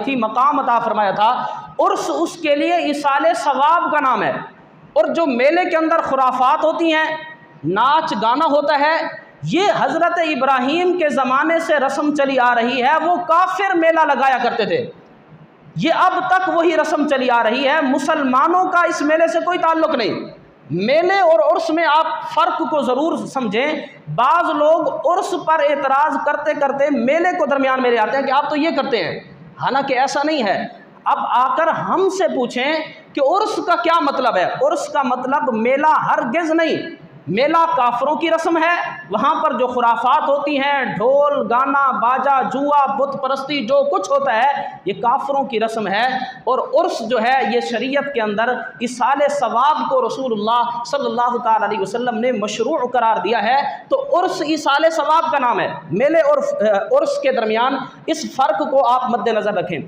تھی، مقام عطا فرمایا تھا، عرس اس کے لیے ایصال ثواب کا نام ہے۔ اور جو میلے کے اندر خرافات ہوتی ہیں، ناچ گانا ہوتا ہے، یہ حضرت ابراہیم کے زمانے سے رسم چلی آ رہی ہے۔ وہ کافر میلہ لگایا کرتے تھے، یہ اب تک وہی رسم چلی آ رہی ہے۔ مسلمانوں کا اس میلے سے کوئی تعلق نہیں۔ میلے اور عرس میں آپ فرق کو ضرور سمجھیں۔ بعض لوگ عرس پر اعتراض کرتے کرتے میلے کو درمیان میں لے آتے ہیں کہ آپ تو یہ کرتے ہیں، حالانکہ ایسا نہیں ہے۔ اب آ کر ہم سے پوچھیں کہ عرس کا کیا مطلب ہے؟ عرس کا مطلب میلہ ہرگز نہیں۔ میلہ کافروں کی رسم ہے، وہاں پر جو خرافات ہوتی ہیں، ڈھول گانا باجا جوا بت پرستی جو کچھ ہوتا ہے، یہ کافروں کی رسم ہے۔ اور عرس جو ہے یہ شریعت کے اندر ایصال ثواب کو رسول اللہ صلی اللہ تعالی علیہ وسلم نے مشروع قرار دیا ہے۔ تو عرس ایصال ثواب کا نام ہے۔ میلے اور عرس کے درمیان اس فرق کو آپ مد نظر رکھیں۔